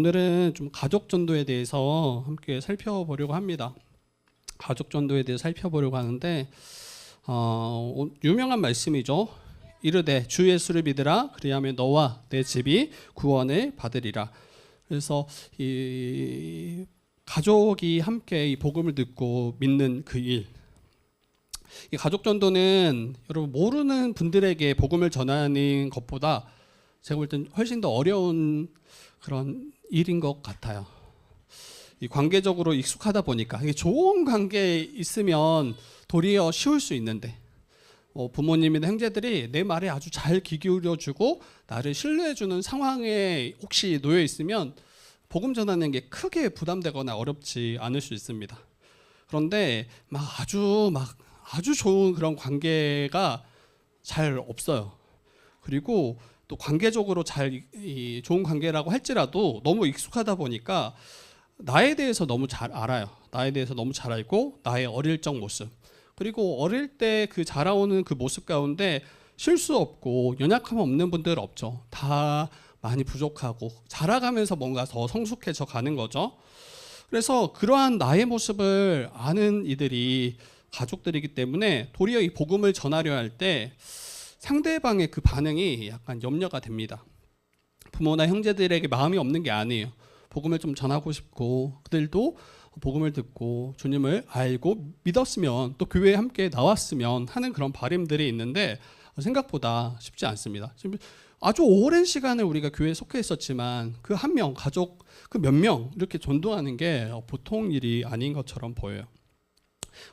오늘은 좀 가족 전도에 대해서 함께 살펴보려고 합니다. 가족 전도에 대해서 살펴보려고 하는데 유명한 말씀이죠. 이르되 주 예수를 믿으라 그리하면 너와 내 집이 구원을 받으리라. 그래서 이 가족이 함께 이 복음을 듣고 믿는 그 일, 이 가족 전도는 여러분 모르는 분들에게 복음을 전하는 것보다 제가 볼 땐 훨씬 더 어려운 그런 일인 것 같아요. 이 관계적으로 익숙하다 보니까 좋은 관계에 있으면 도리어 쉬울 수 있는데 부모님이나 형제들이 내 말에 아주 잘 귀 기울여주고 나를 신뢰해주는 상황에 혹시 놓여 있으면 복음 전하는 게 크게 부담되거나 어렵지 않을 수 있습니다. 그런데 아주 좋은 그런 관계가 잘 없어요. 그리고 또 관계적으로 좋은 관계라고 할지라도 너무 익숙하다 보니까 나에 대해서 너무 잘 알아요. 나에 대해서 너무 잘 알고 나의 어릴 적 모습, 그리고 어릴 때 그 자라오는 그 모습 가운데 실수 없고 연약함 없는 분들 없죠. 다 많이 부족하고 자라가면서 뭔가 더 성숙해져 가는 거죠. 그래서 그러한 나의 모습을 아는 이들이 가족들이기 때문에 도리어 이 복음을 전하려 할 때 상대방의 그 반응이 약간 염려가 됩니다. 부모나 형제들에게 마음이 없는 게 아니에요. 복음을 좀 전하고 싶고 그들도 복음을 듣고 주님을 알고 믿었으면 또 교회에 함께 나왔으면 하는 그런 바람들이 있는데 생각보다 쉽지 않습니다. 지금 아주 오랜 시간을 우리가 교회에 속해 있었지만 그 한 명, 가족 그 몇 명 이렇게 전도하는 게 보통 일이 아닌 것처럼 보여요.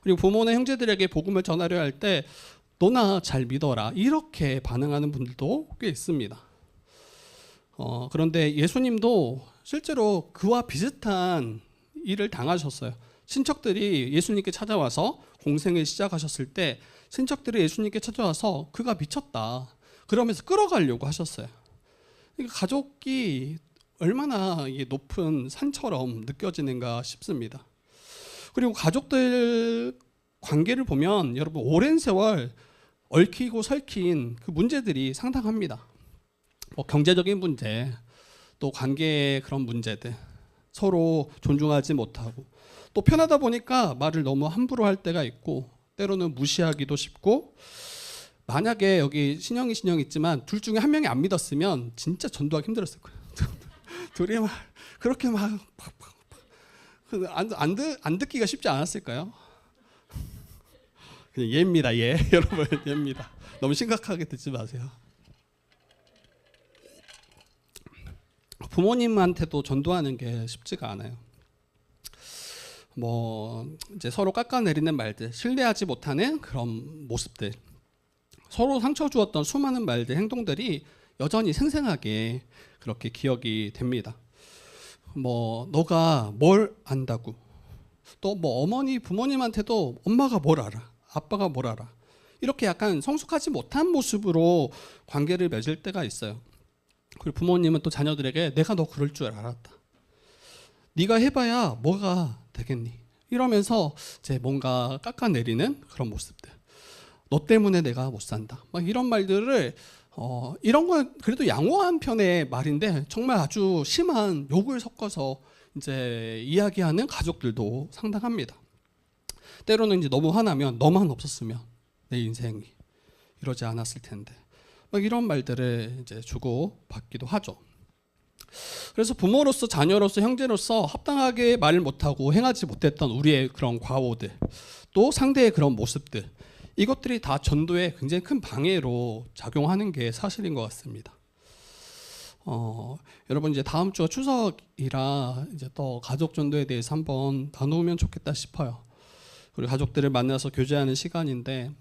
그리고 부모나 형제들에게 복음을 전하려 할 때 너나 잘 믿어라 이렇게 반응하는 분들도 꽤 있습니다. 그런데 예수님도 실제로 그와 비슷한 일을 당하셨어요. 친척들이 예수님께 찾아와서 공생을 시작하셨을 때 친척들이 예수님께 찾아와서 그가 미쳤다 그러면서 끌어가려고 하셨어요. 그러니까 가족이 얼마나 높은 산처럼 느껴지는가 싶습니다. 그리고 가족들 관계를 보면 여러분 오랜 세월 얽히고 설킨 그 문제들이 상당합니다. 경제적인 문제, 또 관계의 그런 문제들, 서로 존중하지 못하고 또 편하다 보니까 말을 너무 함부로 할 때가 있고 때로는 무시하기도 쉽고, 만약에 여기 신영이 있지만 둘 중에 한 명이 안 믿었으면 진짜 전도하기 힘들었을 거예요. 둘이 막 그렇게 막 안 듣기가 쉽지 않았을까요? 그냥 예입니다. 예. 여러분 예입니다. 너무 심각하게 듣지 마세요. 부모님한테도 전도하는 게 쉽지가 않아요. 이제 서로 깎아내리는 말들, 신뢰하지 못하는 그런 모습들, 서로 상처 주었던 수많은 말들, 행동들이 여전히 생생하게 그렇게 기억이 됩니다. 너가 뭘 안다고, 또 어머니 부모님한테도 엄마가 뭘 알아, 아빠가 뭘 알아, 이렇게 약간 성숙하지 못한 모습으로 관계를 맺을 때가 있어요. 그리고 부모님은 또 자녀들에게 내가 너 그럴 줄 알았다, 네가 해봐야 뭐가 되겠니, 이러면서 이제 뭔가 깎아내리는 그런 모습들, 너 때문에 내가 못 산다, 막 이런 말들을 이런 건 그래도 양호한 편의 말인데 정말 아주 심한 욕을 섞어서 이제 이야기하는 가족들도 상당합니다. 때로는 이제 너무 화나면 너만 없었으면 내 인생이 이러지 않았을 텐데, 막 이런 말들을 이제 주고 받기도 하죠. 그래서 부모로서, 자녀로서, 형제로서 합당하게 말을 못하고 행하지 못했던 우리의 그런 과오들, 또 상대의 그런 모습들, 이것들이 다 전도에 굉장히 큰 방해로 작용하는 게 사실인 것 같습니다. 여러분 이제 다음 주가 추석이라 이제 또 가족 전도에 대해서 한번 나누면 좋겠다 싶어요. 우리 가족들을 만나서 교제하는 시간인데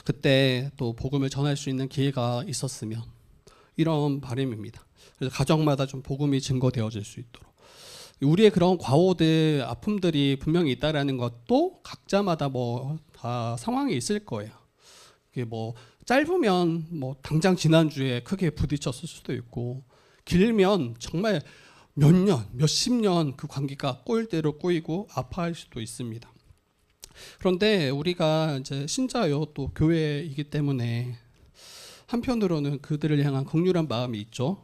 그때 또 복음을 전할 수 있는 기회가 있었으면, 이런 바람입니다. 그래서 가정마다 좀 복음이 증거되어질 수 있도록. 우리의 그런 과오들, 아픔들이 분명히 있다라는 것도 각자마다 다 상황이 있을 거예요. 이게 짧으면 당장 지난주에 크게 부딪혔을 수도 있고, 길면 정말 몇 년, 몇십 년 그 관계가 꼬일대로 꼬이고 아파할 수도 있습니다. 그런데 우리가 이제 신자요, 또 교회이기 때문에 한편으로는 그들을 향한 긍휼한 마음이 있죠.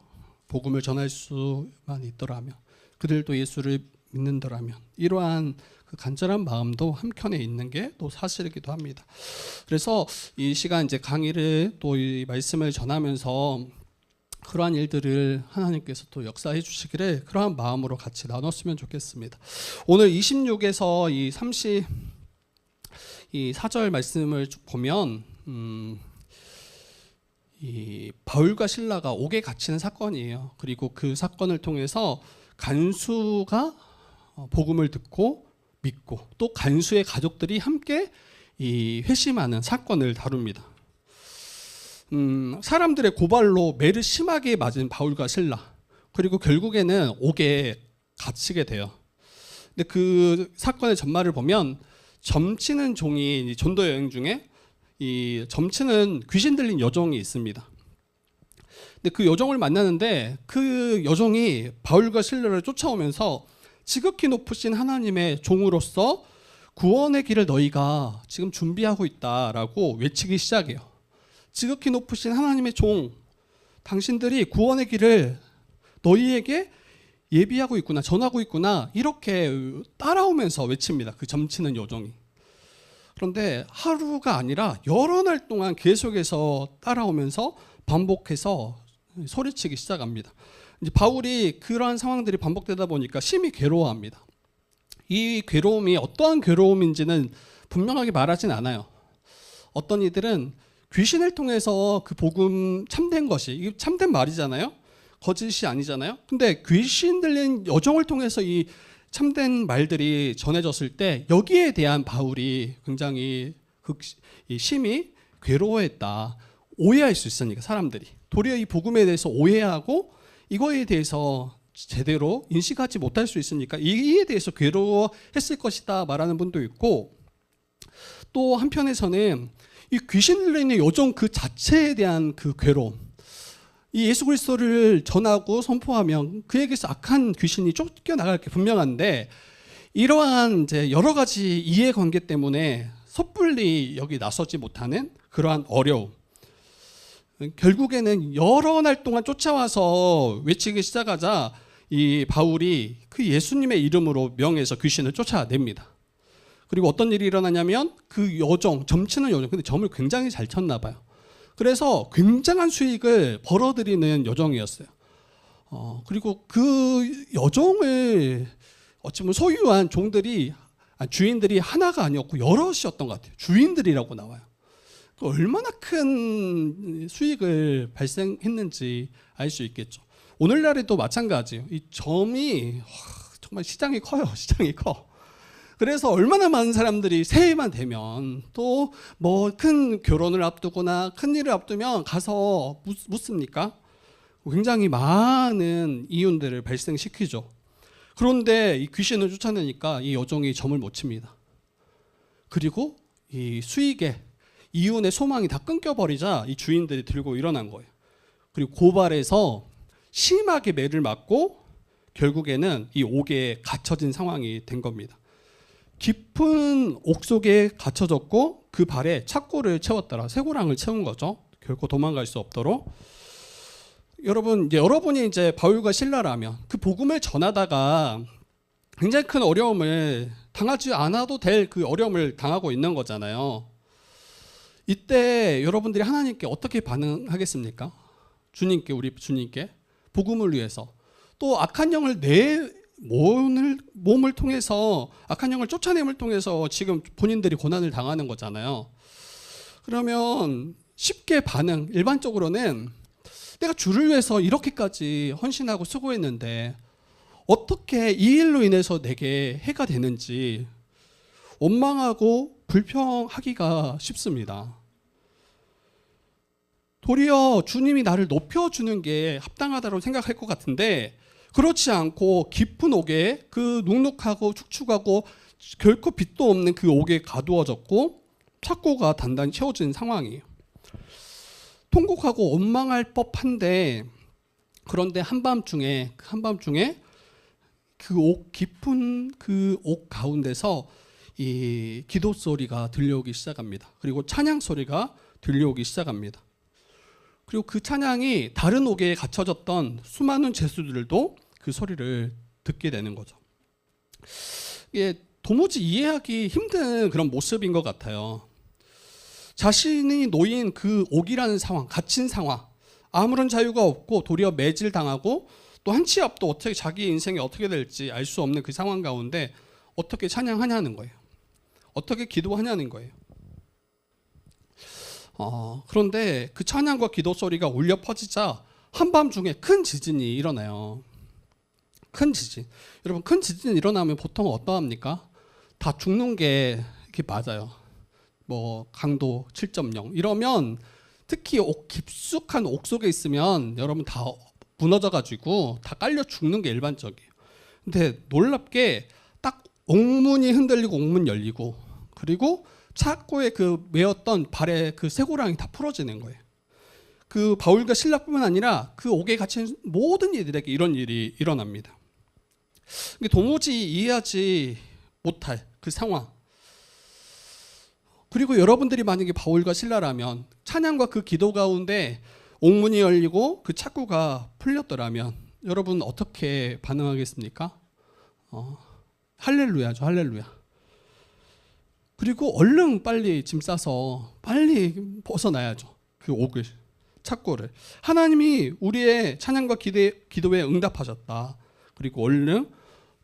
복음을 전할 수만 있더라면, 그들도 예수를 믿는더라면, 이러한 그 간절한 마음도 한켠에 있는 게 또 사실이기도 합니다. 그래서 이 시간 이제 강의를 또 이 말씀을 전하면서 그러한 일들을 하나님께서 또 역사해 주시기를 그러한 마음으로 같이 나눴으면 좋겠습니다. 오늘 26에서 이 30 이 4절 말씀을 쭉 보면 이 바울과 실라가 옥에 갇히는 사건이에요. 그리고 그 사건을 통해서 간수가 복음을 듣고 믿고 또 간수의 가족들이 함께 이 회심하는 사건을 다룹니다. 사람들의 고발로 매를 심하게 맞은 바울과 실라, 그리고 결국에는 옥에 갇히게 돼요. 근데 그 사건의 전말을 보면 점치는 종이 전도 여행 중에 이 점치는 귀신 들린 여종이 있습니다. 근데 그 여종을 만나는데 그 여종이 바울과 실라를 쫓아오면서 지극히 높으신 하나님의 종으로서 구원의 길을 너희가 지금 준비하고 있다라고 외치기 시작해요. 지극히 높으신 하나님의 종, 당신들이 구원의 길을 너희에게 예비하고 있구나, 전하고 있구나, 이렇게 따라오면서 외칩니다. 그 점치는 여종이. 그런데 하루가 아니라 여러 날 동안 계속해서 따라오면서 반복해서 소리치기 시작합니다. 이제 바울이 그러한 상황들이 반복되다 보니까 심히 괴로워합니다. 이 괴로움이 어떠한 괴로움인지는 분명하게 말하진 않아요. 어떤 이들은 귀신을 통해서 그 복음 참된 것이, 이게 참된 말이잖아요. 거짓이 아니잖아요. 근데 귀신 들린 여종을 통해서 이 참된 말들이 전해졌을 때 여기에 대한 바울이 굉장히 심히 괴로워했다. 오해할 수 있으니까 사람들이. 도리어 이 복음에 대해서 오해하고 이거에 대해서 제대로 인식하지 못할 수 있으니까 이에 대해서 괴로워했을 것이다 말하는 분도 있고, 또 한편에서는 이 귀신 들리는 여종 그 자체에 대한 그 괴로움, 이 예수 그리스도를 전하고 선포하면 그에게서 악한 귀신이 쫓겨나갈 게 분명한데 이러한 이제 여러 가지 이해관계 때문에 섣불리 여기 나서지 못하는 그러한 어려움, 결국에는 여러 날 동안 쫓아와서 외치기 시작하자 이 바울이 그 예수님의 이름으로 명해서 귀신을 쫓아냅니다. 그리고 어떤 일이 일어나냐면 그 여종, 점치는 여종, 근데 점을 굉장히 잘 쳤나 봐요. 그래서 굉장한 수익을 벌어들이는 여종이었어요. 그리고 그 여종을 어찌 보면 소유한 주인들이 하나가 아니었고 여럿이었던 것 같아요. 주인들이라고 나와요. 얼마나 큰 수익을 발생했는지 알 수 있겠죠. 오늘날에도 마찬가지예요. 이 점이 정말 시장이 커요. 시장이 커. 그래서 얼마나 많은 사람들이 새해만 되면 또 뭐 큰 결혼을 앞두거나 큰 일을 앞두면 가서 묻습니까? 굉장히 많은 이윤들을 발생시키죠. 그런데 이 귀신을 쫓아내니까 이 여종이 점을 못 칩니다. 그리고 이 수익에 이윤의 소망이 다 끊겨버리자 이 주인들이 들고 일어난 거예요. 그리고 고발해서 심하게 매를 맞고 결국에는 이 옥에 갇혀진 상황이 된 겁니다. 깊은 옥 속에 갇혀졌고 그 발에 착고를 채웠더라. 쇠고랑을 채운 거죠. 결코 도망갈 수 없도록. 여러분이 이제 바울과 실라라면 그 복음을 전하다가 굉장히 큰 어려움을 당하지 않아도 될 그 어려움을 당하고 있는 거잖아요. 이때 여러분들이 하나님께 어떻게 반응하겠습니까? 우리 주님께 복음을 위해서 또 악한 영을 몸을 통해서 악한 영을 쫓아냄을 통해서 지금 본인들이 고난을 당하는 거잖아요. 그러면 쉽게 일반적으로는 내가 주를 위해서 이렇게까지 헌신하고 수고했는데 어떻게 이 일로 인해서 내게 해가 되는지 원망하고 불평하기가 쉽습니다. 도리어 주님이 나를 높여주는 게 합당하다고 생각할 것 같은데 그렇지 않고 깊은 옥에 그 눅눅하고 축축하고 결코 빛도 없는 그 옥에 가두어졌고 착고가 단단히 채워진 상황이에요. 통곡하고 원망할 법한데 그런데 한밤중에 그 옥 깊은 그 옥 가운데서 이 기도 소리가 들려오기 시작합니다. 그리고 찬양 소리가 들려오기 시작합니다. 그리고 그 찬양이 다른 옥에 갇혀졌던 수많은 죄수들도 그 소리를 듣게 되는 거죠. 이게 도무지 이해하기 힘든 그런 모습인 것 같아요. 자신이 놓인 그 옥이라는 상황, 갇힌 상황, 아무런 자유가 없고 도리어 매질당하고 또 한 치 앞도 어떻게 자기 인생이 어떻게 될지 알 수 없는 그 상황 가운데 어떻게 찬양하냐는 거예요. 어떻게 기도하냐는 거예요. 그런데 그 찬양과 기도 소리가 울려 퍼지자 한밤중에 큰 지진이 일어나요. 큰 지진. 여러분, 큰 지진이 일어나면 보통 어떠합니까? 다 죽는 게 이렇게 맞아요. 뭐 강도 7.0 이러면, 특히 깊숙한 옥 속에 있으면 여러분 다 무너져 가지고 다 깔려 죽는 게 일반적이에요. 근데 놀랍게 딱 옥문이 흔들리고 옥문 열리고, 그리고 창고에 그 메었던 발에 그 쇠고랑이 다 풀어지는 거예요. 그 바울과 실라뿐만 아니라 그 옥에 갇힌 모든 이들에게 이런 일이 일어납니다. 도무지 이해하지 못할 그 상황. 그리고 여러분들이 만약에 바울과 실라라면, 찬양과 그 기도 가운데 옥문이 열리고 그 창고가 풀렸더라면 여러분 어떻게 반응하겠습니까? 할렐루야죠, 할렐루야. 그리고 얼른 빨리 짐 싸서 빨리 벗어나야죠, 그 옥을, 창고를. 하나님이 우리의 찬양과 기도에 응답하셨다. 그리고 얼른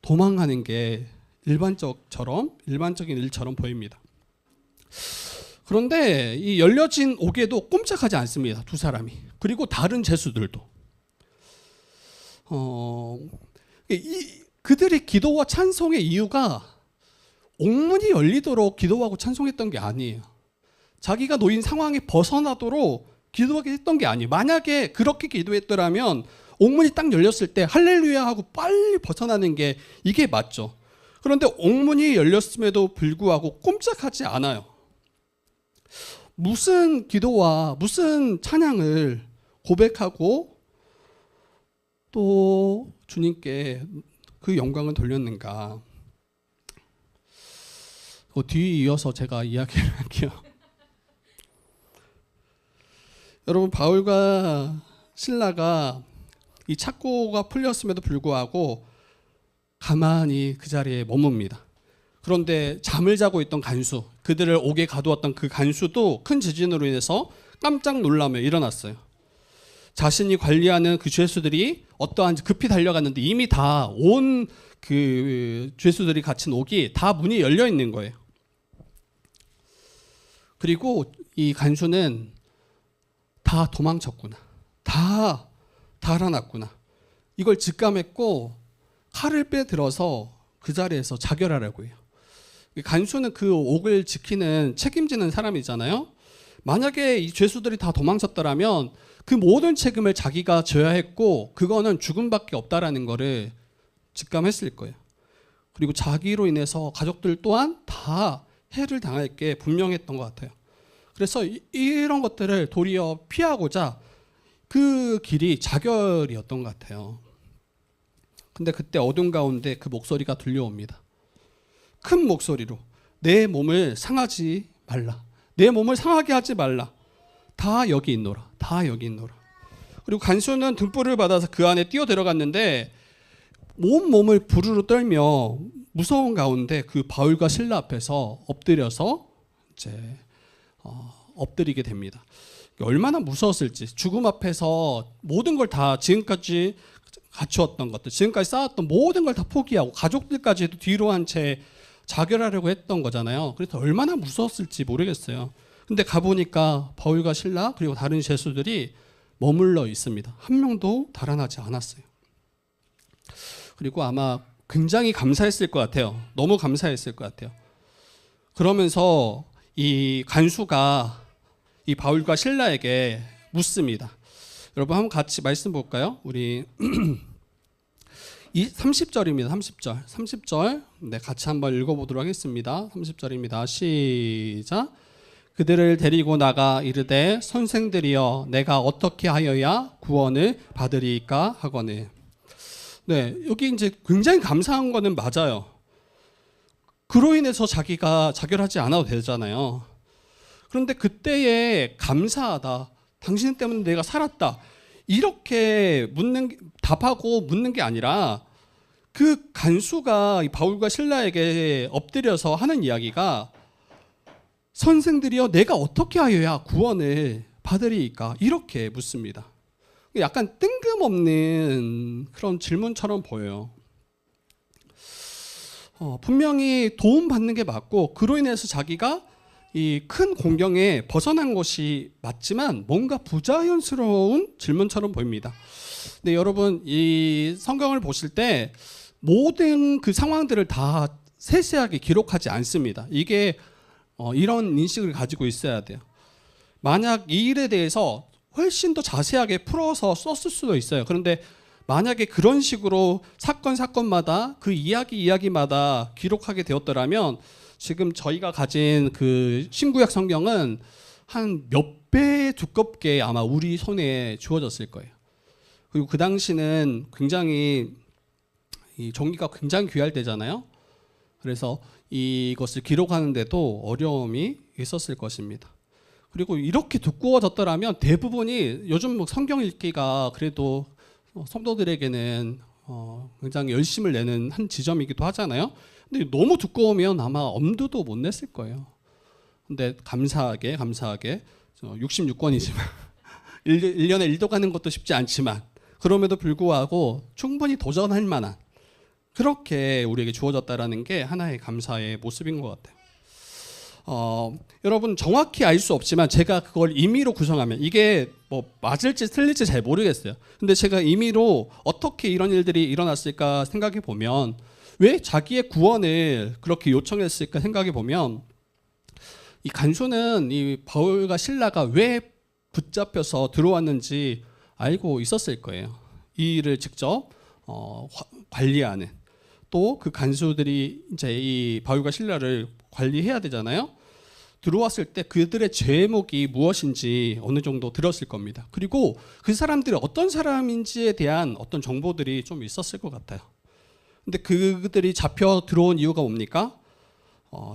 도망가는 게 일반적인 일처럼 보입니다. 그런데 이 열려진 옥에도 꼼짝하지 않습니다, 두 사람이. 그리고 다른 죄수들도. 그들의 기도와 찬송의 이유가 옥문이 열리도록 기도하고 찬송했던 게 아니에요. 자기가 놓인 상황에 벗어나도록 기도하게 했던 게 아니에요. 만약에 그렇게 기도했더라면 옥문이 딱 열렸을 때 할렐루야 하고 빨리 벗어나는 게 이게 맞죠. 그런데 옥문이 열렸음에도 불구하고 꼼짝하지 않아요. 무슨 기도와 무슨 찬양을 고백하고 또 주님께 그 영광을 돌렸는가. 뒤에 이어서 제가 이야기를 할게요. 여러분, 바울과 실라가 이 창고가 풀렸음에도 불구하고 가만히 그 자리에 머뭅니다. 그런데 잠을 자고 있던 간수, 그들을 옥에 가두었던 그 간수도 큰 지진으로 인해서 깜짝 놀라며 일어났어요. 자신이 관리하는 그 죄수들이 어떠한지 급히 달려갔는데 이미 다 온 그 죄수들이 갇힌 옥이 다 문이 열려 있는 거예요. 그리고 이 간수는 다 도망쳤구나, 다 달아났구나, 이걸 직감했고 칼을 빼들어서 그 자리에서 자결하라고 해요. 간수는 그 옥을 지키는, 책임지는 사람이잖아요. 만약에 이 죄수들이 다 도망쳤더라면 그 모든 책임을 자기가 져야 했고, 그거는 죽음밖에 없다라는 거를 직감했을 거예요. 그리고 자기로 인해서 가족들 또한 다 해를 당할 게 분명했던 것 같아요. 그래서 이런 것들을 도리어 피하고자 그 길이 자결이었던 것 같아요. 근데 그때 어둠 가운데 그 목소리가 들려옵니다. 큰 목소리로 내 몸을 상하지 말라, 내 몸을 상하게 하지 말라, 다 여기 있노라, 다 여기 있노라. 그리고 간수는 등불을 받아서 그 안에 뛰어 들어갔는데 몸을 부르르 떨며 무서운 가운데 그 바울과 실라 앞에서 엎드려서 이제 엎드리게 됩니다. 얼마나 무서웠을지, 죽음 앞에서 모든 걸 다 지금까지 갖추었던 것들, 지금까지 쌓았던 모든 걸 다 포기하고 가족들까지도 뒤로 한 채 자결하려고 했던 거잖아요. 그래서 얼마나 무서웠을지 모르겠어요. 근데 가보니까 바울과 실라 그리고 다른 죄수들이 머물러 있습니다. 한 명도 달아나지 않았어요. 그리고 아마 굉장히 감사했을 것 같아요. 너무 감사했을 것 같아요. 그러면서 이 간수가 이 바울과 실라에게 묻습니다. 여러분 한번 같이 말씀 볼까요? 우리 30절입니다. 30절. 네, 같이 한번 읽어보도록 하겠습니다. 30절입니다. 시작. 그들을 데리고 나가 이르되 선생들이여 내가 어떻게 하여야 구원을 받으리까 하거늘. 네, 여기 이제 굉장히 감사한 거는 맞아요. 그로 인해서 자기가 자결하지 않아도 되잖아요. 그런데 그때에 감사하다, 당신 때문에 내가 살았다. 이렇게 답하고 묻는 게 아니라 그 간수가 바울과 실라에게 엎드려서 하는 이야기가 선생들이여 내가 어떻게 하여야 구원을 받으리이까 이렇게 묻습니다. 약간 뜬금없는 그런 질문처럼 보여요. 분명히 도움받는 게 맞고 그로 인해서 자기가 이 큰 공경에 벗어난 것이 맞지만 뭔가 부자연스러운 질문처럼 보입니다. 근데 여러분 이 성경을 보실 때 모든 그 상황들을 다 세세하게 기록하지 않습니다. 이게 이런 인식을 가지고 있어야 돼요. 만약 이 일에 대해서 훨씬 더 자세하게 풀어서 썼을 수도 있어요. 그런데 만약에 그런 식으로 사건마다 그 이야기마다 기록하게 되었더라면 지금 저희가 가진 그 신구약 성경은 한 몇 배 두껍게 아마 우리 손에 주어졌을 거예요. 그리고 그 당시는 굉장히 이 종이가 굉장히 귀할 때잖아요. 그래서 이것을 기록하는데도 어려움이 있었을 것입니다. 그리고 이렇게 두꺼워졌더라면 대부분이 요즘 뭐 성경 읽기가 그래도 성도들에게는 굉장히 열심을 내는 한 지점이기도 하잖아요. 근데 너무 두꺼우면 아마 엄두도 못 냈을 거예요. 근데 감사하게 66권이지만 1년에 1도 가는 것도 쉽지 않지만 그럼에도 불구하고 충분히 도전할 만한 그렇게 우리에게 주어졌다라는 게 하나의 감사의 모습인 것 같아요. 여러분 정확히 알 수 없지만 제가 그걸 임의로 구성하면 이게 뭐 맞을지 틀릴지 잘 모르겠어요. 근데 제가 임의로 어떻게 이런 일들이 일어났을까 생각해 보면 왜 자기의 구원을 그렇게 요청했을까 생각해 보면 이 간수는 이 바울과 실라가 왜 붙잡혀서 들어왔는지 알고 있었을 거예요. 이 일을 직접 관리하는 또 그 간수들이 이제 이 바울과 실라를 관리해야 되잖아요. 들어왔을 때 그들의 죄목이 무엇인지 어느 정도 들었을 겁니다. 그리고 그 사람들이 어떤 사람인지에 대한 어떤 정보들이 좀 있었을 것 같아요. 근데 그들이 잡혀 들어온 이유가 뭡니까?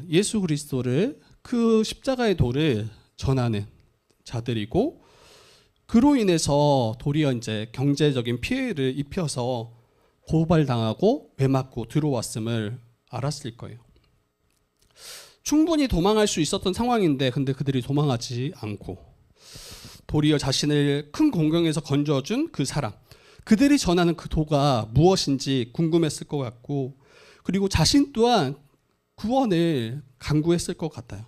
예수 그리스도를 그 십자가의 도를 전하는 자들이고 그로 인해서 도리어 이제 경제적인 피해를 입혀서 고발당하고 매맞고 들어왔음을 알았을 거예요. 충분히 도망할 수 있었던 상황인데 근데 그들이 도망하지 않고 도리어 자신을 큰 공경에서 건져준 그 사람, 그들이 전하는 그 도가 무엇인지 궁금했을 것 같고 그리고 자신 또한 구원을 간구했을 것 같아요.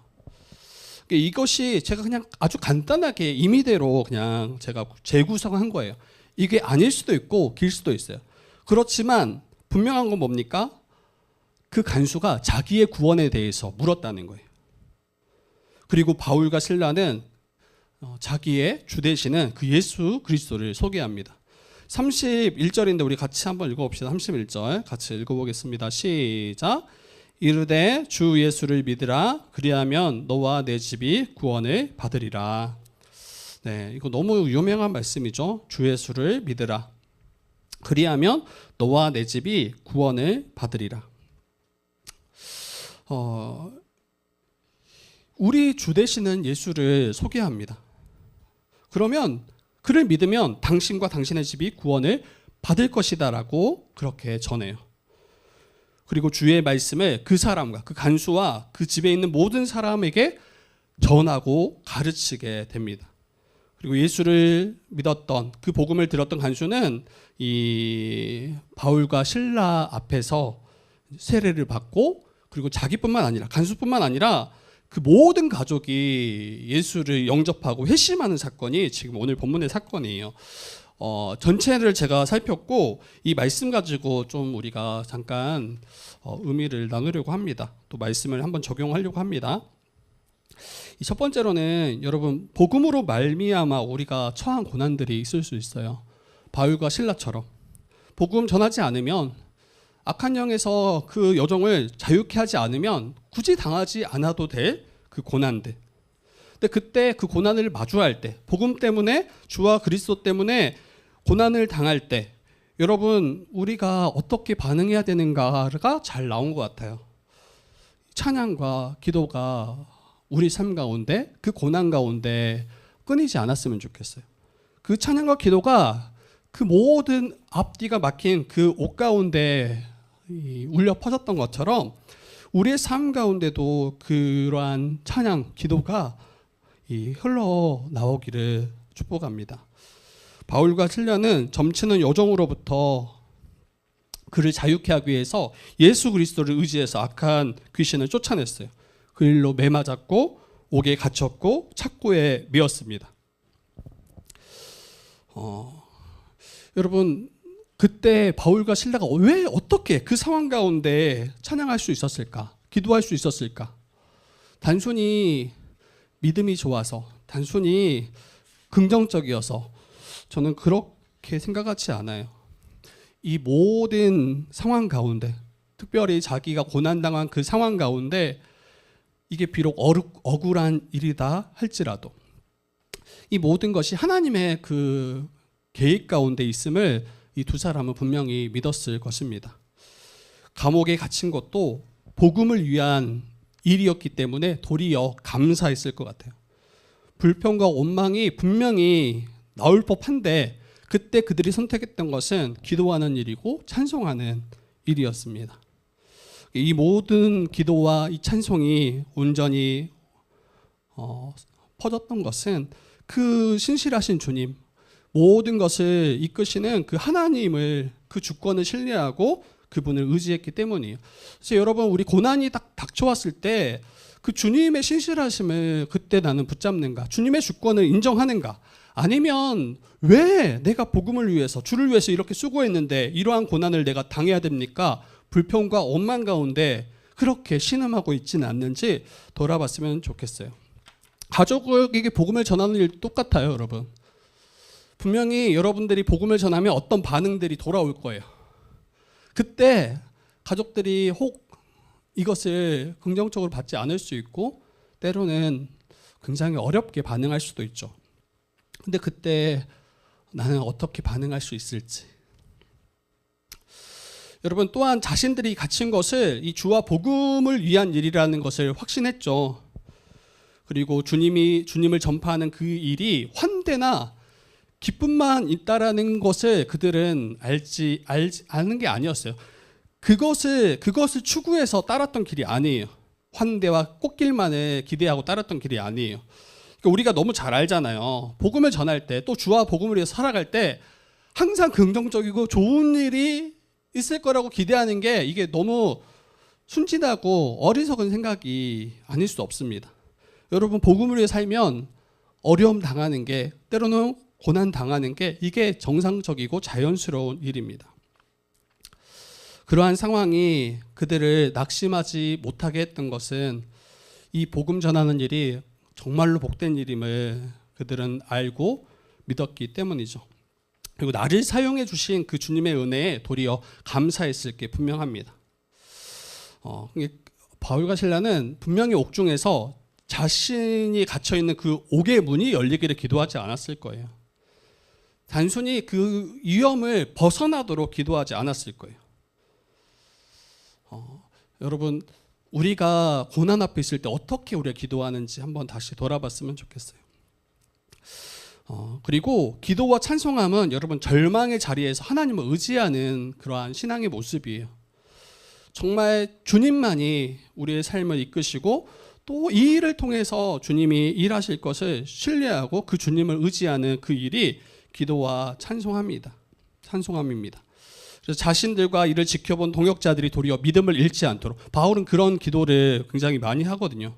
이것이 제가 그냥 아주 간단하게 임의대로 그냥 제가 재구성한 거예요. 이게 아닐 수도 있고 길 수도 있어요. 그렇지만 분명한 건 뭡니까? 그 간수가 자기의 구원에 대해서 물었다는 거예요. 그리고 바울과 실라는 자기의 주 되시는 그 예수 그리스도를 소개합니다. 31절인데 우리 같이 한번 읽어봅시다. 31절 같이 읽어보겠습니다. 시작. 이르되 주 예수를 믿으라. 그리하면 너와 내 집이 구원을 받으리라. 네, 이거 너무 유명한 말씀이죠. 주 예수를 믿으라. 그리하면 너와 내 집이 구원을 받으리라. 우리 주 되시는 예수를 소개합니다. 그러면 그를 믿으면 당신과 당신의 집이 구원을 받을 것이다라고 그렇게 전해요. 그리고 주의 말씀을 그 사람과 그 간수와 그 집에 있는 모든 사람에게 전하고 가르치게 됩니다. 그리고 예수를 믿었던 그 복음을 들었던 간수는 이 바울과 실라 앞에서 세례를 받고 그리고 자기뿐만 아니라 간수뿐만 아니라 그 모든 가족이 예수를 영접하고 회심하는 사건이 지금 오늘 본문의 사건이에요. 전체를 제가 살폈고 이 말씀 가지고 좀 우리가 잠깐 의미를 나누려고 합니다. 또 말씀을 한번 적용하려고 합니다. 이 첫 번째로는 여러분 복음으로 말미암아 우리가 처한 고난들이 있을 수 있어요. 바울과 실라처럼 복음 전하지 않으면 악한 영에서 그 여종을 자유케 하지 않으면 굳이 당하지 않아도 될 그 고난들. 근데 그때 그 고난을 마주할 때 복음 때문에 주와 그리스도 때문에 고난을 당할 때 여러분 우리가 어떻게 반응해야 되는가가 잘 나온 것 같아요. 찬양과 기도가 우리 삶 가운데 그 고난 가운데 끊이지 않았으면 좋겠어요. 그 찬양과 기도가 그 모든 앞뒤가 막힌 그 옷 가운데 울려 퍼졌던 것처럼 우리의 삶 가운데도 그러한 찬양, 기도가 흘러나오기를 축복합니다. 바울과 실라는 점치는 여종으로부터 그를 자유케 하기 위해서 예수 그리스도를 의지해서 악한 귀신을 쫓아냈어요. 그 일로 매맞았고 옥에 갇혔고 착고에 메었습니다. 여러분, 그때 바울과 실라가 왜 어떻게 그 상황 가운데 찬양할 수 있었을까? 기도할 수 있었을까? 단순히 믿음이 좋아서, 단순히 긍정적이어서 저는 그렇게 생각하지 않아요. 이 모든 상황 가운데, 특별히 자기가 고난당한 그 상황 가운데 이게 비록 억울한 일이다 할지라도 이 모든 것이 하나님의 그 계획 가운데 있음을 이 두 사람은 분명히 믿었을 것입니다. 감옥에 갇힌 것도 복음을 위한 일이었기 때문에 도리어 감사했을 것 같아요. 불평과 원망이 분명히 나올 법한데 그때 그들이 선택했던 것은 기도하는 일이고 찬송하는 일이었습니다. 이 모든 기도와 이 찬송이 온전히 퍼졌던 것은 그 신실하신 주님, 모든 것을 이끄시는 그 하나님을, 그 주권을 신뢰하고 그분을 의지했기 때문이에요. 그래서 여러분, 우리 고난이 딱 닥쳐왔을 때 그 주님의 신실하심을 그때 나는 붙잡는가? 주님의 주권을 인정하는가? 아니면 왜 내가 복음을 위해서, 주를 위해서 이렇게 수고했는데 이러한 고난을 내가 당해야 됩니까? 불평과 원망 가운데 그렇게 신음하고 있지는 않는지 돌아봤으면 좋겠어요. 가족에게 복음을 전하는 일 똑같아요, 여러분. 분명히 여러분들이 복음을 전하면 어떤 반응들이 돌아올 거예요. 그때 가족들이 혹 이것을 긍정적으로 받지 않을 수 있고 때로는 굉장히 어렵게 반응할 수도 있죠. 근데 그때 나는 어떻게 반응할 수 있을지. 여러분, 또한 자신들이 갇힌 것을 이 주와 복음을 위한 일이라는 것을 확신했죠. 그리고 주님을 전파하는 그 일이 환대나 기쁨만 있다라는 것을 그들은 아는 게 아니었어요. 그것을 추구해서 따랐던 길이 아니에요. 환대와 꽃길만을 기대하고 따랐던 길이 아니에요. 그러니까 우리가 너무 잘 알잖아요. 복음을 전할 때, 또 주와 복음을 위해서 살아갈 때 항상 긍정적이고 좋은 일이 있을 거라고 기대하는 게 이게 너무 순진하고 어리석은 생각이 아닐 수 없습니다. 여러분, 복음을 위해 살면 어려움 당하는 게, 때로는 고난 당하는 게 이게 정상적이고 자연스러운 일입니다. 그러한 상황이 그들을 낙심하지 못하게 했던 것은 이 복음 전하는 일이 정말로 복된 일임을 그들은 알고 믿었기 때문이죠. 그리고 나를 사용해 주신 그 주님의 은혜에 도리어 감사했을 게 분명합니다. 바울과 실라는 분명히 옥중에서 자신이 갇혀있는 그 옥의 문이 열리기를 기도하지 않았을 거예요. 단순히 그 위험을 벗어나도록 기도하지 않았을 거예요. 여러분, 우리가 고난 앞에 있을 때 어떻게 우리가 기도하는지 한번 다시 돌아봤으면 좋겠어요. 그리고 기도와 찬송함은 여러분 절망의 자리에서 하나님을 의지하는 그러한 신앙의 모습이에요. 정말 주님만이 우리의 삶을 이끄시고 또 이 일을 통해서 주님이 일하실 것을 신뢰하고 그 주님을 의지하는 그 일이 기도와 찬송함입니다. 그래서 자신들과 이를 지켜본 동역자들이 도리어 믿음을 잃지 않도록, 바울은 그런 기도를 굉장히 많이 하거든요.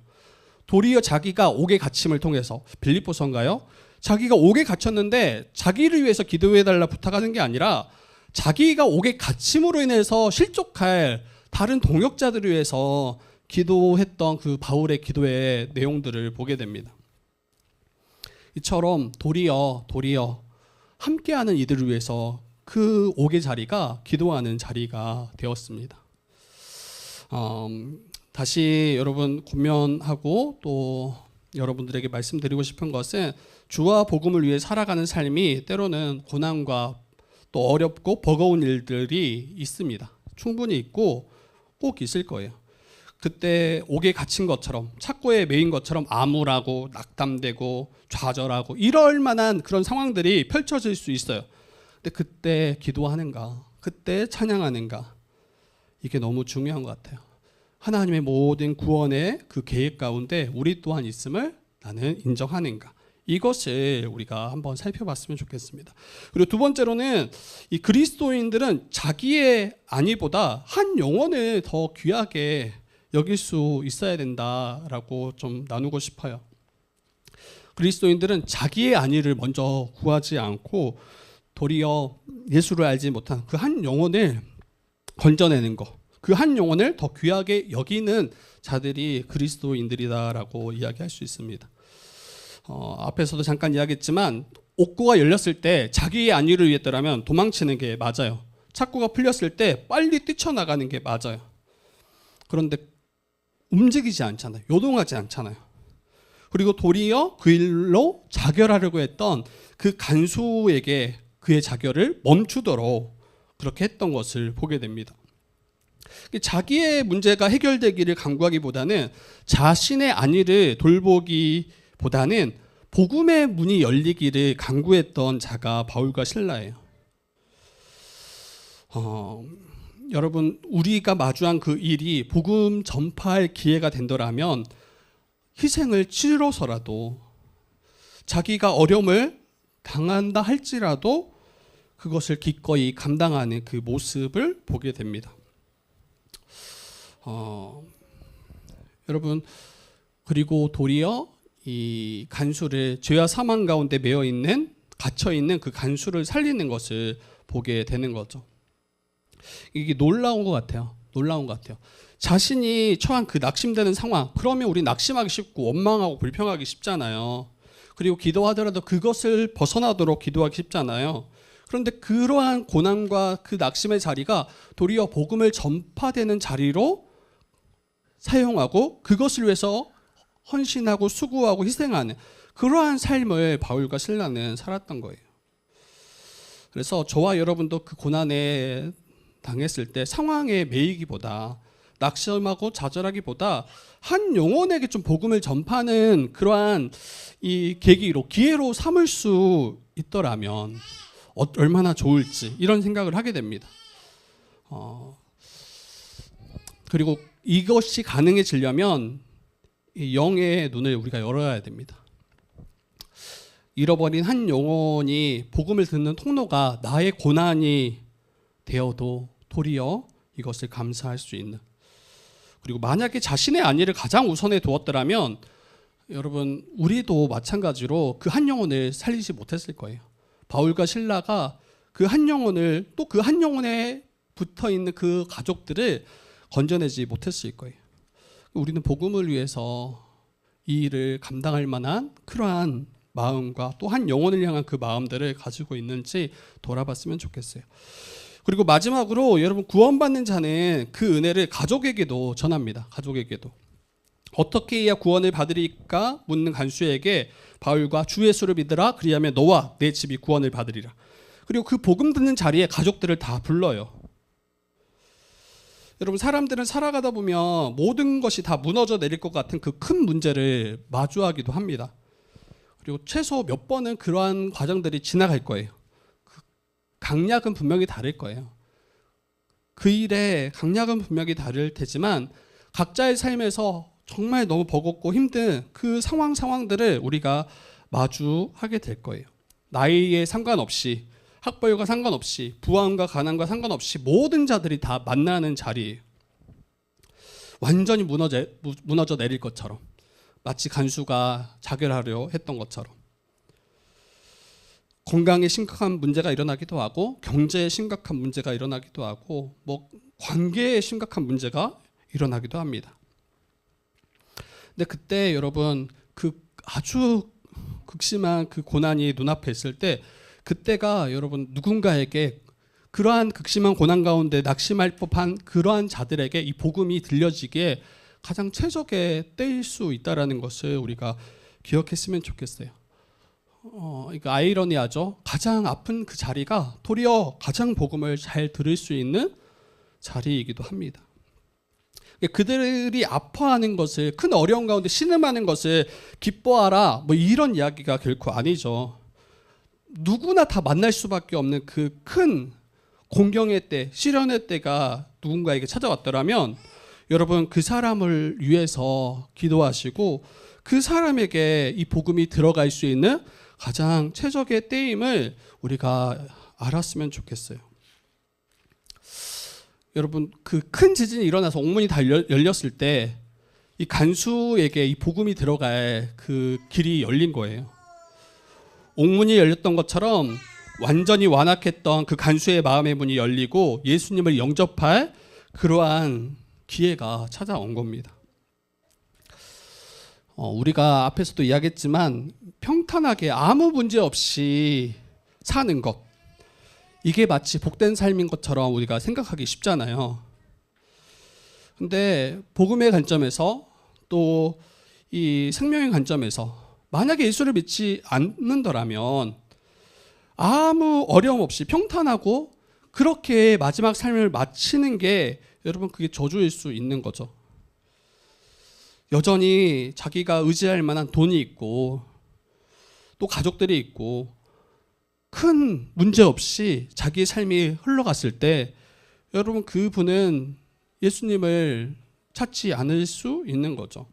도리어 자기가 옥에 갇힘을 통해서, 빌립보서인가요? 자기가 옥에 갇혔는데 자기를 위해서 기도해달라 부탁하는 게 아니라 자기가 옥에 갇힘으로 인해서 실족할 다른 동역자들을 위해서 기도했던 그 바울의 기도의 내용들을 보게 됩니다. 이처럼 도리어 함께하는 이들을 위해서 그 옥의 자리가 기도하는 자리가 되었습니다. 다시 여러분 권면하고 또 여러분들에게 말씀드리고 싶은 것은 주와 복음을 위해 살아가는 삶이 때로는 고난과 또 어렵고 버거운 일들이 있습니다. 충분히 있고 꼭 있을 거예요. 그때 옥에 갇힌 것처럼 착고에 매인 것처럼 암울하고 낙담되고 좌절하고 이럴 만한 그런 상황들이 펼쳐질 수 있어요. 근데 그때 기도하는가? 그때 찬양하는가? 이게 너무 중요한 것 같아요. 하나님의 모든 구원의 그 계획 가운데 우리 또한 있음을 나는 인정하는가? 이것을 우리가 한번 살펴봤으면 좋겠습니다. 그리고 두 번째로는 이 그리스도인들은 자기의 안위보다 한 영혼을 더 귀하게 여길 수 있어야 된다라고 좀 나누고 싶어요. 그리스도인들은 자기의 안위를 먼저 구하지 않고 도리어 예수를 알지 못한 그 한 영혼을 건져내는 것, 그 한 영혼을 더 귀하게 여기는 자들이 그리스도인들이다라고 이야기할 수 있습니다. 앞에서도 잠깐 이야기했지만 옥고가 열렸을 때 자기의 안위를 위했더라면 도망치는 게 맞아요. 착고가 풀렸을 때 빨리 뛰쳐나가는 게 맞아요. 그런데 움직이지 않잖아요. 요동하지 않잖아요. 그리고 도리어 그 일로 자결하려고 했던 그 간수에게 그의 자결을 멈추도록 그렇게 했던 것을 보게 됩니다. 자기의 문제가 해결되기를 간구하기보다는 자신의 안위를 돌보기보다는 복음의 문이 열리기를 간구했던 자가 바울과 실라예요. 여러분, 우리가 마주한 그 일이 복음 전파할 기회가 된다면 희생을 치러서라도 자기가 어려움을 당한다 할지라도 그것을 기꺼이 감당하는 그 모습을 보게 됩니다. 여러분, 그리고 도리어 이 간수를 죄와 사망 가운데 갇혀 있는 그 간수를 살리는 것을 보게 되는 거죠. 이게 놀라운 것 같아요. 자신이 처한 그 낙심되는 상황, 그러면 우리 낙심하기 쉽고 원망하고 불평하기 쉽잖아요. 그리고 기도하더라도 그것을 벗어나도록 기도하기 쉽잖아요. 그런데 그러한 고난과 그 낙심의 자리가 도리어 복음을 전파되는 자리로 사용하고 그것을 위해서 헌신하고 수고하고 희생하는 그러한 삶을 바울과 실라는 살았던 거예요. 그래서 저와 여러분도 그 고난에 당했을 때 상황에 매이기보다 낙심하고 좌절하기보다 한 영혼에게 좀 복음을 전파하는 그러한 이 계기로 기회로 삼을 수 있더라면 얼마나 좋을지 이런 생각을 하게 됩니다. 그리고 이것이 가능해지려면 이 영의 눈을 우리가 열어야 됩니다. 잃어버린 한 영혼이 복음을 듣는 통로가 나의 고난이 되어도 도리어 이것을 감사할 수 있는, 그리고 만약에 자신의 안위를 가장 우선에 두었더라면 여러분 우리도 마찬가지로 그 한 영혼을 살리지 못했을 거예요. 바울과 실라가 그 한 영혼을 또 그 한 영혼에 붙어있는 그 가족들을 건져내지 못했을 거예요. 우리는 복음을 위해서 이 일을 감당할 만한 그러한 마음과 또 한 영혼을 향한 그 마음들을 가지고 있는지 돌아봤으면 좋겠어요. 그리고 마지막으로 여러분, 구원받는 자는 그 은혜를 가족에게도 전합니다. 가족에게도. 어떻게 해야 구원을 받으리까 묻는 간수에게 바울과 주 예수를 믿으라 그리하면 너와 내 집이 구원을 받으리라. 그리고 그 복음 듣는 자리에 가족들을 다 불러요. 여러분, 사람들은 살아가다 보면 모든 것이 다 무너져 내릴 것 같은 그 큰 문제를 마주하기도 합니다. 그리고 최소 몇 번은 그러한 과정들이 지나갈 거예요. 그 강약은 분명히 다를 거예요. 그 일의 강약은 분명히 다를 테지만 각자의 삶에서 정말 너무 버겁고 힘든 그 상황들을 우리가 마주하게 될 거예요. 나이에 상관없이, 학벌과 상관없이, 부함과 가난과 상관없이 모든 자들이 다 만나는 자리예요. 완전히 무너져 내릴 것처럼, 마치 간수가 자결하려 했던 것처럼. 건강에 심각한 문제가 일어나기도 하고, 경제에 심각한 문제가 일어나기도 하고, 관계에 심각한 문제가 일어나기도 합니다. 근데 그때 여러분, 그 아주 극심한 그 고난이 눈앞에 있을 때, 그때가 여러분 누군가에게 그러한 극심한 고난 가운데 낙심할 법한 그러한 자들에게 이 복음이 들려지기에 가장 최적의 때일 수 있다라는 것을 우리가 기억했으면 좋겠어요. 이거 아이러니하죠. 가장 아픈 그 자리가 도리어 가장 복음을 잘 들을 수 있는 자리이기도 합니다. 그들이 아파하는 것을, 큰 어려움 가운데 신음하는 것을 기뻐하라, 뭐 이런 이야기가 결코 아니죠. 누구나 다 만날 수밖에 없는 그 큰 공경의 때, 시련의 때가 누군가에게 찾아왔더라면 여러분 그 사람을 위해서 기도하시고 그 사람에게 이 복음이 들어갈 수 있는 가장 최적의 때임을 우리가 알았으면 좋겠어요. 여러분 그 큰 지진이 일어나서 옥문이 다 열렸을 때 이 간수에게 이 복음이 들어갈 그 길이 열린 거예요. 옥문이 열렸던 것처럼 완전히 완악했던 그 간수의 마음의 문이 열리고 예수님을 영접할 그러한 기회가 찾아온 겁니다. 우리가 앞에서도 이야기했지만 평탄하게 아무 문제 없이 사는 것, 이게 마치 복된 삶인 것처럼 우리가 생각하기 쉽잖아요. 근데 복음의 관점에서 또 이 생명의 관점에서 만약에 예수를 믿지 않는다면 아무 어려움 없이 평탄하고 그렇게 마지막 삶을 마치는 게 여러분 그게 저주일 수 있는 거죠. 여전히 자기가 의지할 만한 돈이 있고 또 가족들이 있고 큰 문제 없이 자기의 삶이 흘러갔을 때 여러분 그분은 예수님을 찾지 않을 수 있는 거죠.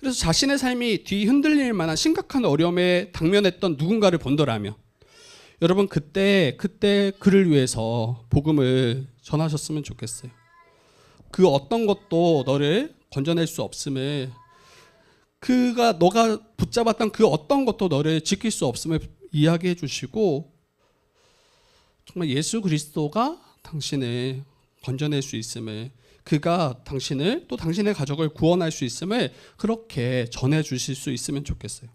그래서 자신의 삶이 뒤흔들릴 만한 심각한 어려움에 당면했던 누군가를 본다라면 여러분 그때 그를 위해서 복음을 전하셨으면 좋겠어요. 그 어떤 것도 너를 건져낼 수 없음을, 너가 붙잡았던 그 어떤 것도 너를 지킬 수 없음을 이야기해 주시고 정말 예수 그리스도가 당신을 건져낼 수 있음을, 그가 당신을 또 당신의 가족을 구원할 수 있음을 그렇게 전해 주실 수 있으면 좋겠어요.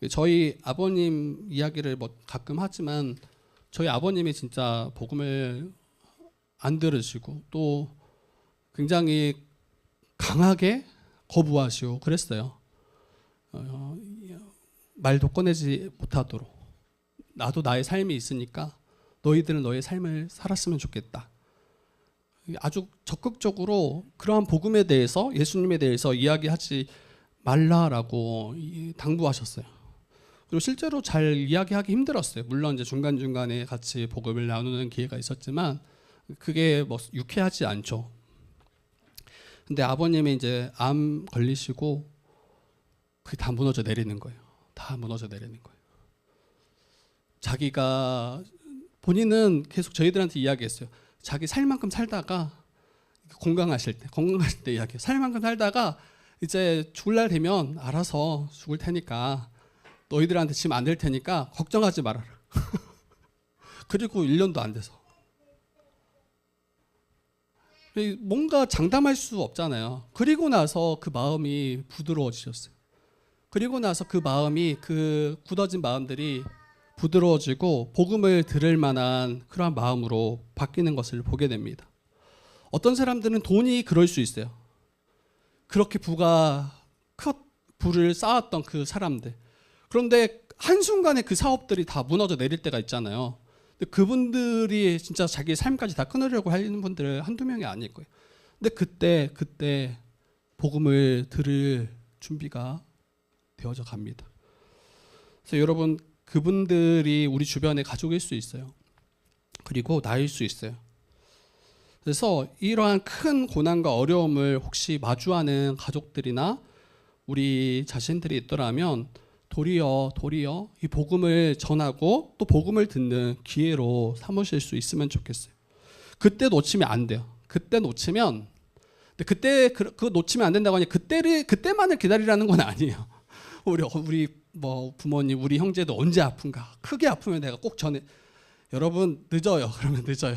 저희 아버님 이야기를 뭐 가끔 하지만 저희 아버님이 진짜 복음을 안 들으시고 또 굉장히 강하게 거부하시고 그랬어요. 말도 꺼내지 못하도록. 나도 나의 삶이 있으니까 너희들은 너의 삶을 살았으면 좋겠다. 아주 적극적으로 그러한 복음에 대해서, 예수님에 대해서 이야기하지 말라라고 당부하셨어요. 그리고 실제로 잘 이야기하기 힘들었어요. 물론 이제 중간중간에 같이 복음을 나누는 기회가 있었지만 그게 뭐 유쾌하지 않죠. 근데 아버님이 이제 암 걸리시고 그게 다 무너져 내리는 거예요. 다 무너져 내리는 거예요. 자기가, 본인은 계속 저희들한테 이야기했어요. 자기 살 만큼 살다가 건강하실 때 이야기해요. 살 만큼 살다가 이제 죽을 날 되면 알아서 죽을 테니까 너희들한테 지금 안 될 테니까 걱정하지 말아라. 그리고 1년도 안 돼서. 뭔가 장담할 수 없잖아요. 그리고 나서 그 마음이 부드러워지셨어요. 그리고 나서 그 마음이, 그 굳어진 마음들이 부드러워지고 복음을 들을 만한 그러한 마음으로 바뀌는 것을 보게 됩니다. 어떤 사람들은 돈이 그럴 수 있어요. 그렇게 부를 쌓았던 그 사람들. 그런데 한순간에 그 사업들이 다 무너져 내릴 때가 있잖아요. 근데 그분들이 진짜 자기 삶까지 다 끊으려고 하는 분들은 한두 명이 아닐 거예요. 근데 그때 복음을 들을 준비가 되어져 갑니다. 그래서 여러분, 그분들이 우리 주변의 가족일 수 있어요. 그리고 나일 수 있어요. 그래서 이러한 큰 고난과 어려움을 혹시 마주하는 가족들이나 우리 자신들이 있더라면 도리어 이 복음을 전하고 또 복음을 듣는 기회로 삼으실 수 있으면 좋겠어요. 그때 놓치면 안 돼요. 그때 놓치면, 근데 그때 그거 놓치면 안 된다고 하니 그때만을 기다리라는 건 아니에요. 우리 뭐 부모님, 우리 형제도 언제 아픈가? 크게 아프면 내가 꼭 전해. 여러분 늦어요. 그러면 늦어요.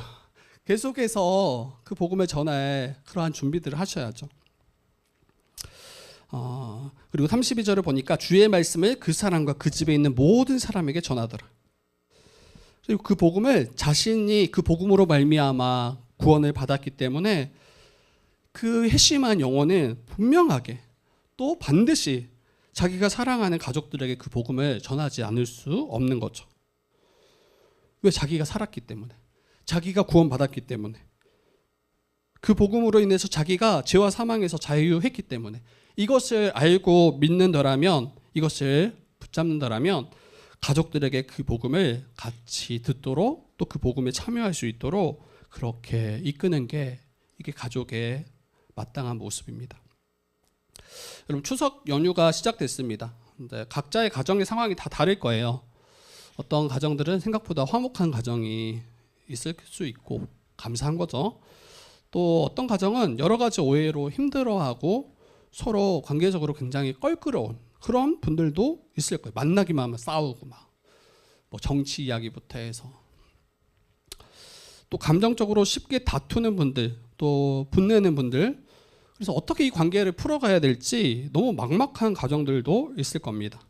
계속해서 그 복음을 전할 그러한 준비들을 하셔야죠. 그리고 32절을 보니까 주의 말씀을 그 사람과 그 집에 있는 모든 사람에게 전하더라. 그리고 그 복음을 자신이 그 복음으로 말미암아 구원을 받았기 때문에 그 회심한 영혼은 분명하게 또 반드시 자기가 사랑하는 가족들에게 그 복음을 전하지 않을 수 없는 거죠. 왜? 자기가 살았기 때문에, 자기가 구원받았기 때문에. 그 복음으로 인해서 자기가 죄와 사망에서 자유했기 때문에 이것을 알고 믿는다라면, 이것을 붙잡는다라면 가족들에게 그 복음을 같이 듣도록 또 그 복음에 참여할 수 있도록 그렇게 이끄는 게 이게 가족의 마땅한 모습입니다. 여러분, 추석 연휴가 시작됐습니다. 근데 각자의 가정의 상황이 다 다를 거예요. 어떤 가정들은 생각보다 화목한 가정이 있을 수 있고 감사한 거죠. 또 어떤 가정은 여러 가지 오해로 힘들어하고 서로 관계적으로 굉장히 껄끄러운 그런 분들도 있을 거예요. 만나기만 하면 싸우고 막 뭐 정치 이야기부터 해서 또 감정적으로 쉽게 다투는 분들, 또 분내는 분들, 그래서 어떻게 이 관계를 풀어가야 될지 너무 막막한 가정들도 있을 겁니다.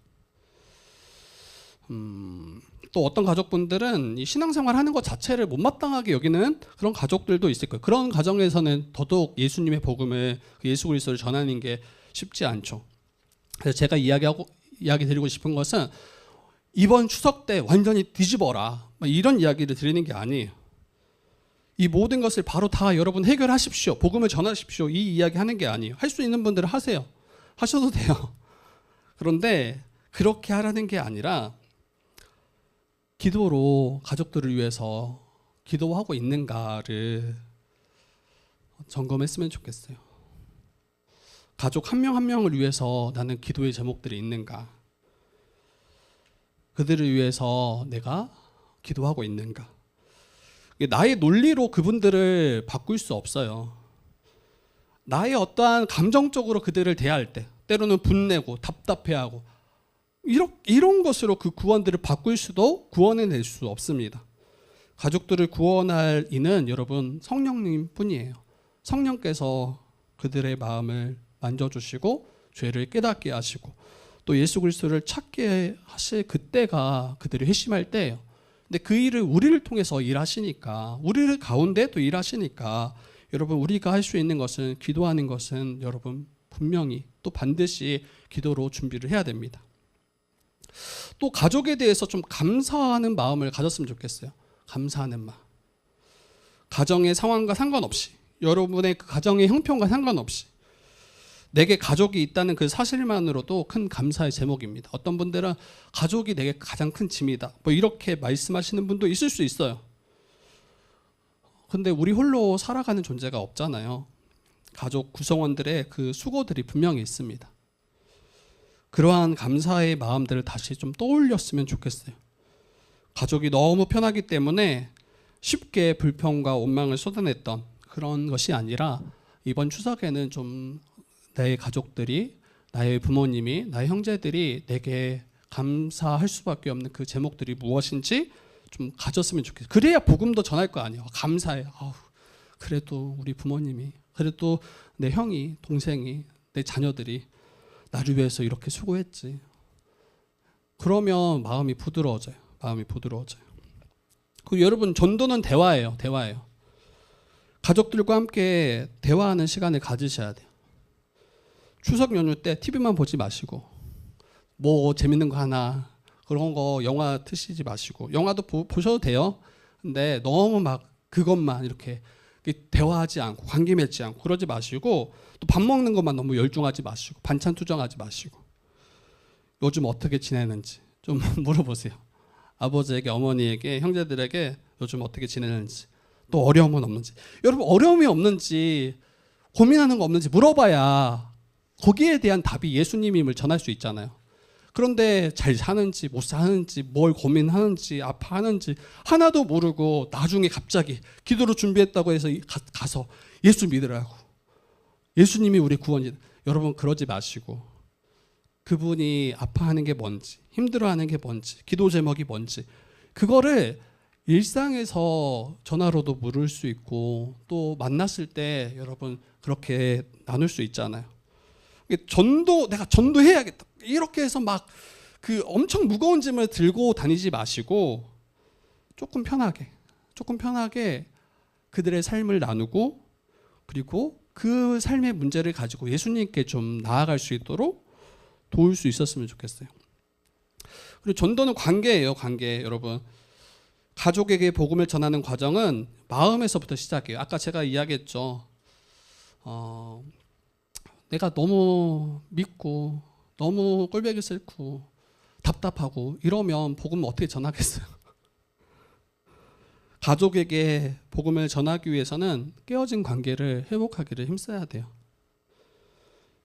또 어떤 가족분들은 이 신앙생활 하는 것 자체를 못마땅하게 여기는 그런 가족들도 있을 거예요. 그런 가정에서는 더더욱 예수님의 복음을, 예수 그리스도를 전하는 게 쉽지 않죠. 그래서 제가 이야기 드리고 싶은 것은 이번 추석 때 완전히 뒤집어라, 이런 이야기를 드리는 게 아니에요. 이 모든 것을 바로 다 여러분 해결하십시오, 복음을 전하십시오, 이 이야기 하는 게 아니에요. 할 수 있는 분들은 하세요. 하셔도 돼요. 그런데 그렇게 하라는 게 아니라 기도로 가족들을 위해서 기도하고 있는가를 점검했으면 좋겠어요. 가족 한 명 한 명을 위해서 나는 기도의 제목들이 있는가? 그들을 위해서 내가 기도하고 있는가? 나의 논리로 그분들을 바꿀 수 없어요. 나의 어떠한 감정적으로 그들을 대할 때 때로는 분내고 답답해하고 이런 것으로 그 구원들을 바꿀 수도 구원해낼 수 없습니다. 가족들을 구원할 이는 여러분 성령님 뿐이에요. 성령께서 그들의 마음을 만져주시고 죄를 깨닫게 하시고 또 예수 그리스도를 찾게 하실 그때가 그들이 회심할 때예요. 근데 그 일을 우리를 통해서 일하시니까, 우리를 가운데 또 일하시니까 여러분 우리가 할 수 있는 것은, 기도하는 것은 여러분 분명히 또 반드시 기도로 준비를 해야 됩니다. 또 가족에 대해서 좀 감사하는 마음을 가졌으면 좋겠어요. 감사하는 마음. 가정의 상황과 상관없이, 여러분의 그 가정의 형편과 상관없이 내게 가족이 있다는 그 사실만으로도 큰 감사의 제목입니다. 어떤 분들은 가족이 내게 가장 큰 짐이다, 뭐 이렇게 말씀하시는 분도 있을 수 있어요. 근데 우리 홀로 살아가는 존재가 없잖아요. 가족 구성원들의 그 수고들이 분명히 있습니다. 그러한 감사의 마음들을 다시 좀 떠올렸으면 좋겠어요. 가족이 너무 편하기 때문에 쉽게 불평과 원망을 쏟아냈던 그런 것이 아니라 이번 추석에는 좀 나의 가족들이, 나의 부모님이, 나의 형제들이 내게 감사할 수밖에 없는 그 제목들이 무엇인지 좀 가졌으면 좋겠어요. 그래야 복음도 전할 거 아니에요. 감사해. 그래도 우리 부모님이, 그래도 내 형이, 동생이, 내 자녀들이 나를 위해서 이렇게 수고했지. 그러면 마음이 부드러워져요. 마음이 부드러워져요. 그 여러분, 전도는 대화예요. 대화예요. 가족들과 함께 대화하는 시간을 가지셔야 돼요. 추석 연휴 때 TV만 보지 마시고 뭐 재밌는 거 하나 그런 거 영화 트시지 마시고, 영화도 보셔도 돼요. 근데 너무 막 그것만 이렇게 대화하지 않고 관계 맺지 않고 그러지 마시고, 또 밥 먹는 것만 너무 열중하지 마시고 반찬 투정하지 마시고 요즘 어떻게 지내는지 좀 물어보세요. 아버지에게, 어머니에게, 형제들에게 요즘 어떻게 지내는지, 또 어려움은 없는지. 여러분, 어려움이 없는지 고민하는 거 없는지 물어봐야 거기에 대한 답이 예수님임을 전할 수 있잖아요. 그런데 잘 사는지 못 사는지 뭘 고민하는지 아파하는지 하나도 모르고 나중에 갑자기 기도로 준비했다고 해서 가서 예수 믿으라고, 예수님이 우리 구원이다, 여러분 그러지 마시고 그분이 아파하는 게 뭔지, 힘들어하는 게 뭔지, 기도 제목이 뭔지 그거를 일상에서 전화로도 물을 수 있고 또 만났을 때 여러분 그렇게 나눌 수 있잖아요. 내가 전도해야겠다 이렇게 해서 막 그 엄청 무거운 짐을 들고 다니지 마시고 조금 편하게 그들의 삶을 나누고, 그리고 그 삶의 문제를 가지고 예수님께 좀 나아갈 수 있도록 도울 수 있었으면 좋겠어요. 그리고 전도는 관계예요. 관계. 여러분, 가족에게 복음을 전하는 과정은 마음에서부터 시작해요. 아까 제가 이야기했죠. 내가 너무 믿고 너무 꼴보기 싫고 답답하고 이러면 복음을 어떻게 전하겠어요? 가족에게 복음을 전하기 위해서는 깨어진 관계를 회복하기를 힘써야 돼요.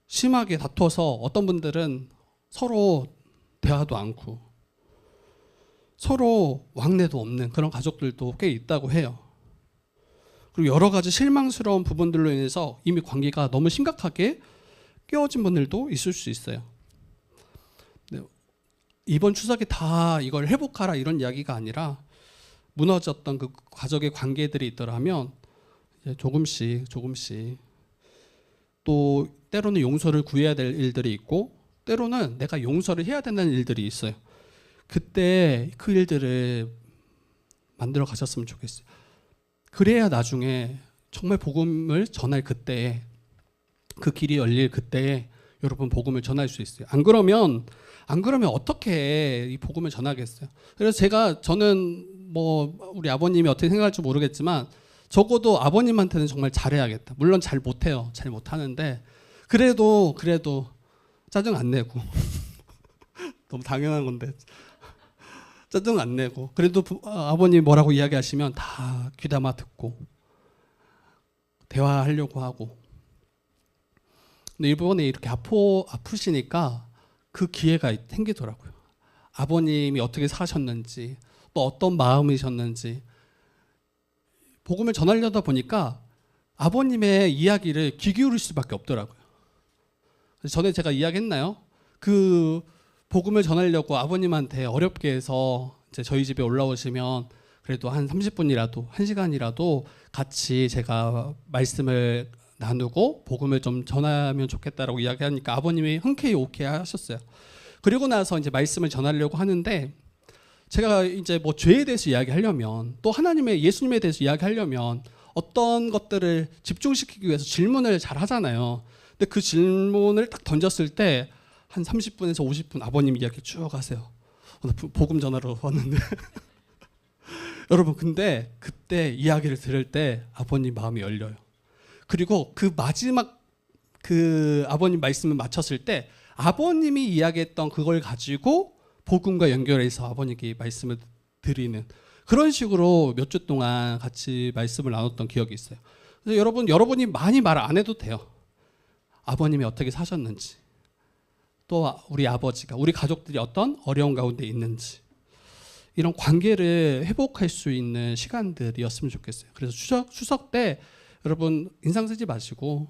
심하게 다퉈서 어떤 분들은 서로 대화도 않고 서로 왕래도 없는 그런 가족들도 꽤 있다고 해요. 그리고 여러 가지 실망스러운 부분들로 인해서 이미 관계가 너무 심각하게 깨어진 분들도 있을 수 있어요. 이번 추석에 다 이걸 회복하라 이런 이야기가 아니라 무너졌던 그 가족의 관계들이 있더라면 조금씩 또 때로는 용서를 구해야 될 일들이 있고 때로는 내가 용서를 해야 된다는 일들이 있어요. 그때 그 일들을 만들어 가셨으면 좋겠어요. 그래야 나중에 정말 복음을 전할 그때에 그 길이 열릴 그때에 여러분 복음을 전할 수 있어요. 안 그러면 어떻게 이 복음을 전하겠어요? 그래서 저는 뭐 우리 아버님이 어떻게 생각할지 모르겠지만 적어도 아버님한테는 정말 잘해야겠다. 물론 잘 못해요. 잘 못하는데 그래도 짜증 안 내고 너무 당연한 건데 짜증 안 내고 그래도 아버님 뭐라고 이야기하시면 다 귀담아 듣고 대화하려고 하고. 근데 이번에 이렇게 아프시니까 그 기회가 생기더라고요. 아버님이 어떻게 사셨는지 또 어떤 마음이셨는지 복음을 전하려다 보니까 아버님의 이야기를 귀 기울일 수밖에 없더라고요. 전에 제가 이야기했나요? 그 복음을 전하려고 아버님한테 어렵게 해서 이제 저희 집에 올라오시면 그래도 한 30분이라도 1시간이라도 같이 제가 말씀을 나누고 복음을 좀 전하면 좋겠다라고 이야기하니까 아버님이 흔쾌히 오케이 하셨어요. 그리고 나서 이제 말씀을 전하려고 하는데 제가 이제 뭐 죄에 대해서 이야기하려면 또 하나님의 예수님에 대해서 이야기하려면 어떤 것들을 집중시키기 위해서 질문을 잘 하잖아요. 근데 그 질문을 딱 던졌을 때 한 30분에서 50분 아버님 이야기 쭉 하세요. 복음 전하러 왔는데 여러분 근데 그때 이야기를 들을 때 아버님 마음이 열려요. 그리고 그 마지막 그 아버님 말씀을 마쳤을 때 아버님이 이야기했던 그걸 가지고 복음과 연결해서 아버님께 말씀을 드리는 그런 식으로 몇 주 동안 같이 말씀을 나눴던 기억이 있어요. 그래서 여러분이 많이 말 안 해도 돼요. 아버님이 어떻게 사셨는지 또 우리 아버지가 우리 가족들이 어떤 어려운 가운데 있는지 이런 관계를 회복할 수 있는 시간들이었으면 좋겠어요. 그래서 추석 때 여러분 인상 쓰지 마시고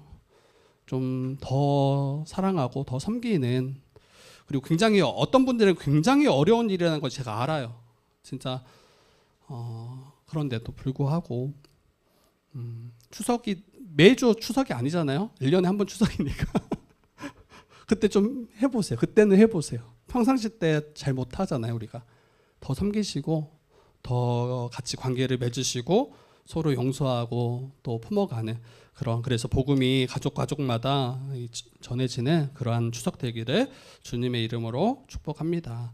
좀 더 사랑하고 더 섬기는 그리고 굉장히 어떤 분들은 굉장히 어려운 일이라는 걸 제가 알아요. 진짜 그런데도 불구하고 추석이 매주 추석이 아니잖아요. 1년에 한 번 추석이니까 그때 좀 해보세요. 그때는 해보세요. 평상시 때 잘 못하잖아요. 우리가 더 섬기시고 더 같이 관계를 맺으시고 서로 용서하고 또 품어가는 그래서 복음이 가족마다 전해지는 그러한 추석 되기를 주님의 이름으로 축복합니다.